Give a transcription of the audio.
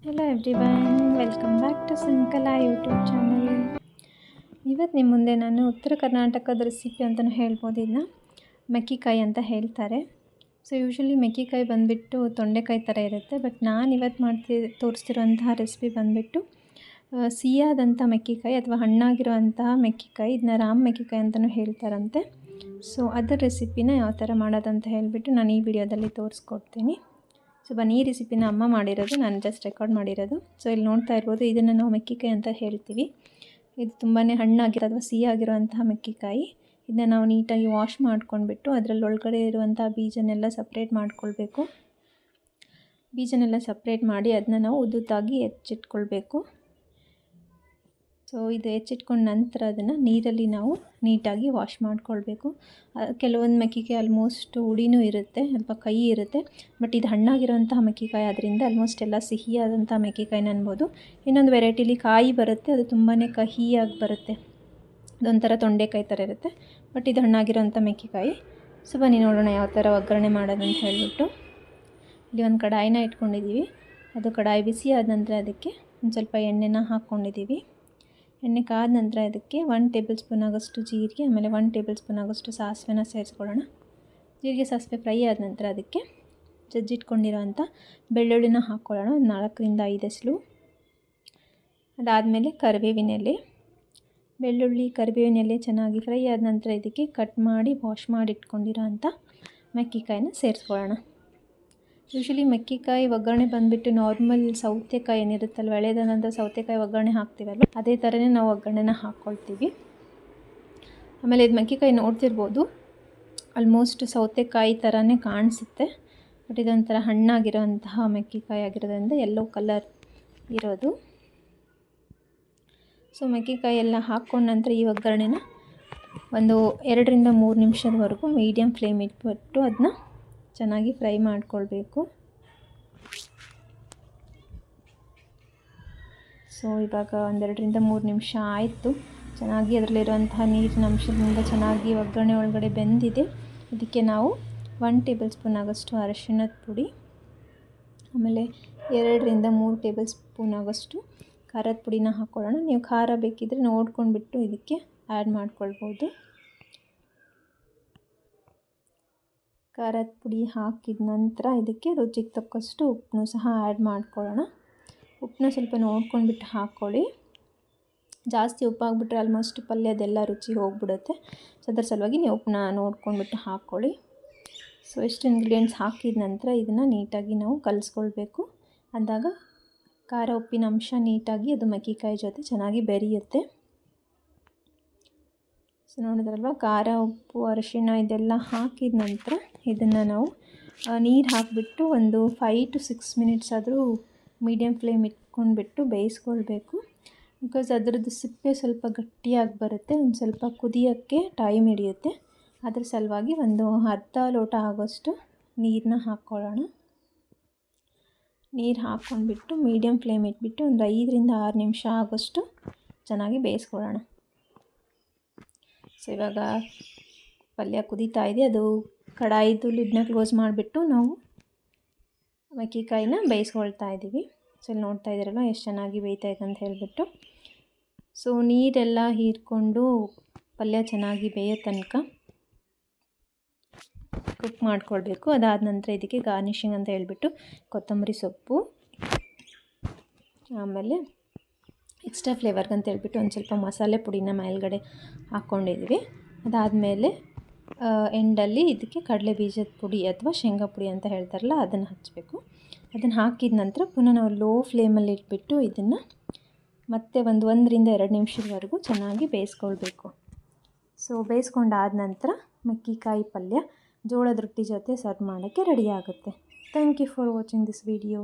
Hello everyone, welcome back to Sankala YouTube channel. ಇವತ್ತು ನಿಮ್ಮ ಮುಂದೆ ನಾನು ಉತ್ತರ ಕರ್ನಾಟಕದ ರೆಸಿಪಿ ಅಂತಲೂ ಹೇಳ್ಬೋದು. ಇದನ್ನ ಮೆಕ್ಕಿಕಾಯಿ ಅಂತ ಹೇಳ್ತಾರೆ. ಸೊ ಯೂಶ್ವಲಿ ಮೆಕ್ಕಿಕಾಯಿ ಬಂದುಬಿಟ್ಟು ತೊಂಡೆಕಾಯಿ ಥರ ಇರುತ್ತೆ. ಬಟ್ ನಾನು ಇವತ್ತು ತೋರಿಸ್ತಿರುವಂತಹ ರೆಸಿಪಿ ಬಂದುಬಿಟ್ಟು ಸಿಹಿಯಾದಂಥ ಮೆಕ್ಕಿಕಾಯಿ ಅಥವಾ ಹಣ್ಣಾಗಿರುವಂತಹ ಮೆಕ್ಕಿಕಾಯಿ. ಇದನ್ನ ರಾಮ್ ಮೆಕ್ಕಿಕಾಯಿ ಅಂತಲೂ ಹೇಳ್ತಾರಂತೆ. ಸೊ ಅದರ ರೆಸಿಪಿನ ಯಾವ ಥರ ಮಾಡೋದಂತ ಹೇಳಿಬಿಟ್ಟು ನಾನು ಈ ವಿಡಿಯೋದಲ್ಲಿ ತೋರಿಸ್ಕೊಡ್ತೀನಿ. ಸೊ ಬನ್ನಿ, ಈ ರೆಸಿಪಿನ ಅಮ್ಮ ಮಾಡಿರೋದು, ನಾನು ಜಸ್ಟ್ ರೆಕಾರ್ಡ್ ಮಾಡಿರೋದು. ಸೊ ಇಲ್ಲಿ ನೋಡ್ತಾ ಇರ್ಬೋದು, ಇದನ್ನು ನಾವು ಮೆಕ್ಕಿಕಾಯಿ ಅಂತ ಹೇಳ್ತೀವಿ. ಇದು ತುಂಬಾ ಹಣ್ಣಾಗಿರೋ ಅಥವಾ ಸಿಹಿಯಾಗಿರುವಂತಹ ಮೆಕ್ಕಿಕಾಯಿ. ಇದನ್ನ ನಾವು ನೀಟಾಗಿ ವಾಶ್ ಮಾಡ್ಕೊಂಡ್ಬಿಟ್ಟು ಅದರಲ್ಲಿ ಒಳಗಡೆ ಇರುವಂಥ ಬೀಜನೆಲ್ಲ ಸಪ್ರೇಟ್ ಮಾಡ್ಕೊಳ್ಬೇಕು. ಬೀಜನೆಲ್ಲ ಸಪ್ರೇಟ್ ಮಾಡಿ ಅದನ್ನ ನಾವು ಉದ್ದುತ್ತಾಗಿ ಹೆಚ್ಚಿಟ್ಕೊಳ್ಬೇಕು. ಸೊ ಇದು ಹೆಚ್ಚಿಟ್ಕೊಂಡ ನಂತರ ಅದನ್ನು ನೀರಲ್ಲಿ ನಾವು ನೀಟಾಗಿ ವಾಶ್ ಮಾಡ್ಕೊಳ್ಬೇಕು. ಕೆಲವೊಂದು ಮೆಕ್ಕಿಕಾಯಿ ಆಲ್ಮೋಸ್ಟ್ ಹುಡಿನೂ ಇರುತ್ತೆ, ಸ್ವಲ್ಪ ಕಹಿ ಇರುತ್ತೆ. ಬಟ್ ಇದು ಹಣ್ಣಾಗಿರೋಂತಹ ಮೆಕ್ಕಿಕಾಯಿ ಆದ್ದರಿಂದ ಆಲ್ಮೋಸ್ಟ್ ಎಲ್ಲ ಸಿಹಿಯಾದಂಥ ಮೆಕ್ಕಿಕಾಯಿನ ಅನ್ಬೋದು. ಇನ್ನೊಂದು ವೆರೈಟಿಲಿ ಕಾಯಿ ಬರುತ್ತೆ, ಅದು ತುಂಬಾ ಕಹಿಯಾಗಿ ಬರುತ್ತೆ, ಅದೊಂಥರ ತೊಂಡೆಕಾಯಿ ಥರ ಇರುತ್ತೆ. ಬಟ್ ಇದು ಹಣ್ಣಾಗಿರೋಂಥ ಮೆಕ್ಕಿಕಾಯಿ. ಸೊ ಬನ್ನಿ ನೋಡೋಣ ಯಾವ ಥರ ಒಗ್ಗರಣೆ ಮಾಡೋದಂತ ಹೇಳಿಬಿಟ್ಟು. ಇಲ್ಲಿ ಒಂದು ಕಡಾಯಿನ ಇಟ್ಕೊಂಡಿದ್ದೀವಿ. ಅದು ಕಡಾಯಿ ಬಿಸಿ ಆದ ನಂತರ ಅದಕ್ಕೆ ಒಂದು ಸ್ವಲ್ಪ ಎಣ್ಣೆನ ಹಾಕ್ಕೊಂಡಿದ್ದೀವಿ. ಎಣ್ಣೆ ಕಾದ ನಂತರ ಅದಕ್ಕೆ 1 ಟೇಬಲ್ ಸ್ಪೂನ್ ಆಗೋಷ್ಟು ಜೀರಿಗೆ, ಆಮೇಲೆ 1 ಟೇಬಲ್ ಸ್ಪೂನ್ ಆಗೋಷ್ಟು ಸಾಸಿವೆನ ಸೇರಿಸ್ಕೊಳ್ಳೋಣ. ಜೀರಿಗೆ ಸಾಸಿವೆ ಫ್ರೈ ಆದ ನಂತರ ಅದಕ್ಕೆ ಜಜ್ಜಿಟ್ಕೊಂಡಿರೋಂಥ ಬೆಳ್ಳುಳ್ಳಿನ ಹಾಕ್ಕೊಳ್ಳೋಣ, 4ರಿಂದ 5 ಎಸಳು. ಅದಾದಮೇಲೆ ಕರಿಬೇವಿನ ಎಲೆ, ಬೆಳ್ಳುಳ್ಳಿ ಕರಿಬೇವಿನ ಎಲೆ ಚೆನ್ನಾಗಿ ಫ್ರೈ ಆದ ನಂತರ ಇದಕ್ಕೆ ಕಟ್ ಮಾಡಿ ವಾಶ್ ಮಾಡಿ ಇಟ್ಕೊಂಡಿರೋಂಥ ಮೆಕ್ಕಿಕಾಯಿನ ಸೇರಿಸ್ಕೊಳ್ಳೋಣ. ಯೂಶ್ವಲಿ ಮೆಕ್ಕಿಕಾಯಿ ಒಗ್ಗರಣೆ ಬಂದುಬಿಟ್ಟು ನಾರ್ಮಲ್ ಸೌತೆಕಾಯಿ ಏನಿರುತ್ತಲ್ವ, ಎಳೆದಾದಂಥ ಸೌತೆಕಾಯಿ ಒಗ್ಗರಣೆ ಹಾಕ್ತೀವಲ್ವ, ಅದೇ ಥರನೇ ನಾವು ಒಗ್ಗರಣೆನ ಹಾಕ್ಕೊಳ್ತೀವಿ. ಆಮೇಲೆ ಇದು ಮೆಕ್ಕಿಕಾಯಿ ನೋಡ್ತಿರ್ಬೋದು, ಆಲ್ಮೋಸ್ಟ್ ಸೌತೆಕಾಯಿ ಥರನೇ ಕಾಣಿಸುತ್ತೆ. ಬಟ್ ಇದೊಂಥರ ಹಣ್ಣಾಗಿರೋಂತಹ ಮೆಕ್ಕಿಕಾಯಿ ಆಗಿರೋದ್ರಿಂದ ಯೆಲ್ಲೋ ಕಲರ್ ಇರೋದು. ಸೊ ಮೆಕ್ಕಿಕಾಯಿ ಎಲ್ಲ ಹಾಕ್ಕೊಂಡ ನಂತರ ಈ ಒಗ್ಗರಣೆನ ಒಂದು 2ರಿಂದ 3 ನಿಮಿಷದವರೆಗೂ ಮೀಡಿಯಮ್ ಫ್ಲೇಮ್ ಇಟ್ಬಿಟ್ಟು ಅದನ್ನ ಚೆನ್ನಾಗಿ ಫ್ರೈ ಮಾಡ್ಕೊಳ್ಬೇಕು. ಸೊ ಇವಾಗ 2ರಿಂದ 3 ನಿಮಿಷ ಆಯಿತು. ಚೆನ್ನಾಗಿ ಅದರಲ್ಲಿರುವಂತಹ ನೀರಿನ ಅಂಶದಿಂದ ಚೆನ್ನಾಗಿ ಒಗ್ಗರಣೆ ಒಳಗಡೆ ಬೆಂದಿದೆ. ಇದಕ್ಕೆ ನಾವು 1 ಟೇಬಲ್ ಸ್ಪೂನ್ ಆಗೋಷ್ಟು ಅರಿಶಿಣದ ಪುಡಿ, ಆಮೇಲೆ 2ರಿಂದ 3 ಟೇಬಲ್ ಸ್ಪೂನ್ ಆಗೋಷ್ಟು ಖಾರದ ಪುಡಿನ ಹಾಕ್ಕೊಳ್ಳೋಣ. ನೀವು ಖಾರ ಬೇಕಿದ್ದರೆ ನೋಡ್ಕೊಂಡ್ಬಿಟ್ಟು ಇದಕ್ಕೆ ಆ್ಯಡ್ ಮಾಡ್ಕೊಳ್ಬೋದು. ಖಾರದ ಪುಡಿ ಹಾಕಿದ ನಂತರ ಇದಕ್ಕೆ ರುಚಿಗೆ ತಕ್ಕಷ್ಟು ಉಪ್ಪನ್ನು ಸಹ ಆ್ಯಡ್ ಮಾಡ್ಕೊಳ್ಳೋಣ. ಉಪ್ಪನ್ನ ಸ್ವಲ್ಪ ನೋಡ್ಕೊಂಡ್ಬಿಟ್ಟು ಹಾಕ್ಕೊಳ್ಳಿ. ಜಾಸ್ತಿ ಉಪ್ಪಾಗ್ಬಿಟ್ರೆ ಆಲ್ಮೋಸ್ಟ್ ಪಲ್ಯದೆಲ್ಲ ರುಚಿ ಹೋಗ್ಬಿಡುತ್ತೆ. ಸೊ ಅದರ ಸಲುವಾಗಿ ನೀವು ಉಪ್ಪನ್ನ ನೋಡ್ಕೊಂಡ್ಬಿಟ್ಟು ಹಾಕ್ಕೊಳ್ಳಿ. ಸೊ ಎಷ್ಟು ಇಂಗ್ರೀಡಿಯೆಂಟ್ಸ್ ಹಾಕಿದ ನಂತರ ಇದನ್ನು ನೀಟಾಗಿ ನಾವು ಕಲಿಸ್ಕೊಳ್ಬೇಕು. ಅಂದಾಗ ಖಾರ ಉಪ್ಪಿನ ಅಂಶ ನೀಟಾಗಿ ಅದು ಮೆಕ್ಕಿಕಾಯಿ ಜೊತೆ ಚೆನ್ನಾಗಿ ಬೆರೆಯುತ್ತೆ. ಸೊ ನೋಡಿದ್ರಲ್ವ, ಖಾರ ಉಪ್ಪು ಅರಿಶಿಣ ಇದೆಲ್ಲ ಹಾಕಿದ ನಂತರ ಇದನ್ನು ನಾವು ನೀರು ಹಾಕಿಬಿಟ್ಟು ಒಂದು 5 to 6 ಮಿನಿಟ್ಸ್ ಆದರೂ ಮೀಡಿಯಮ್ ಫ್ಲೇಮ್ ಇಟ್ಕೊಂಡ್ಬಿಟ್ಟು ಬೇಯಿಸ್ಕೊಳ್ಬೇಕು. ಬಿಕಾಸ್ ಅದರದ್ದು ಸಿಪ್ಪೆ ಸ್ವಲ್ಪ ಗಟ್ಟಿಯಾಗಿ ಬರುತ್ತೆ, ಒಂದು ಸ್ವಲ್ಪ ಕುದಿಯೋಕ್ಕೆ ಟೈಮ್ ಹಿಡಿಯುತ್ತೆ. ಅದ್ರ ಸಲುವಾಗಿ ಒಂದು ಅರ್ಧ ಲೋಟ ಆಗೋಷ್ಟು ನೀರನ್ನ ಹಾಕ್ಕೊಳ್ಳೋಣ. ನೀರು ಹಾಕ್ಕೊಂಡ್ಬಿಟ್ಟು ಮೀಡಿಯಮ್ ಫ್ಲೇಮ್ ಇಟ್ಬಿಟ್ಟು ಒಂದು 5ರಿಂದ 6 ನಿಮಿಷ ಆಗೋಷ್ಟು ಚೆನ್ನಾಗಿ ಬೇಯಿಸ್ಕೊಳ್ಳೋಣ. ಸೊ ಇವಾಗ ಪಲ್ಯ ಕುದೀತಾ ಇದೆ. ಅದು ಕಡಾಯಿದು ಲಿಡ್ನ ಕ್ಲೋಸ್ ಮಾಡಿಬಿಟ್ಟು ನಾವು ಮೆಕ್ಕಿಕಾಯಿನ ಬೇಯಿಸ್ಕೊಳ್ತಾ ಇದ್ದೀವಿ. ಸೊ ಇಲ್ಲಿ ನೋಡ್ತಾ ಇದ್ದೀರಲ್ಲ ಎಷ್ಟು ಚೆನ್ನಾಗಿ ಬೇಯ್ತಾಯಿದೆ ಅಂತ ಹೇಳಿಬಿಟ್ಟು. ಸೊ ನೀರೆಲ್ಲ ಹೀರ್ಕೊಂಡು ಪಲ್ಯ ಚೆನ್ನಾಗಿ ಬೇಯೋ ತನಕ ಕುಕ್ ಮಾಡ್ಕೊಳ್ಬೇಕು. ಅದಾದ ನಂತರ ಇದಕ್ಕೆ ಗಾರ್ನಿಷಿಂಗ್ ಅಂತ ಹೇಳಿಬಿಟ್ಟು ಕೊತ್ತಂಬರಿ ಸೊಪ್ಪು, ಆಮೇಲೆ ಎಕ್ಸ್ಟ್ರಾ ಫ್ಲೇವರ್ಗೆ ಅಂತ ಹೇಳ್ಬಿಟ್ಟು ಒಂದು ಸ್ವಲ್ಪ ಮಸಾಲೆ ಪುಡಿನ ಮೇಲ್ಗಡೆ ಹಾಕ್ಕೊಂಡಿದ್ವಿ. ಅದಾದಮೇಲೆ ಎಂಡಲ್ಲಿ ಇದಕ್ಕೆ ಕಡಲೆ ಬೀಜದ ಪುಡಿ ಅಥವಾ ಶೇಂಗಾ ಪುಡಿ ಅಂತ ಹೇಳ್ತಾರಲ್ಲ, ಅದನ್ನು ಹಚ್ಚಬೇಕು. ಅದನ್ನು ಹಾಕಿದ ನಂತರ ಪುನಃ ನಾವು ಲೋ ಫ್ಲೇಮಲ್ಲಿ ಇಟ್ಬಿಟ್ಟು ಇದನ್ನು ಮತ್ತೆ 1ರಿಂದ 2 ನಿಮಿಷದವರೆಗೂ ಚೆನ್ನಾಗಿ ಬೇಯಿಸ್ಕೊಳ್ಬೇಕು. ಸೊ ಬೇಯಿಸ್ಕೊಂಡಾದ ನಂತರ ಮೆಕ್ಕಿಕಾಯಿ ಪಲ್ಯ ಜೋಳದ ರೊಟ್ಟಿ ಜೊತೆ ಸರ್ವ್ ಮಾಡೋಕ್ಕೆ ರೆಡಿ ಆಗುತ್ತೆ. Thank you for watching this video.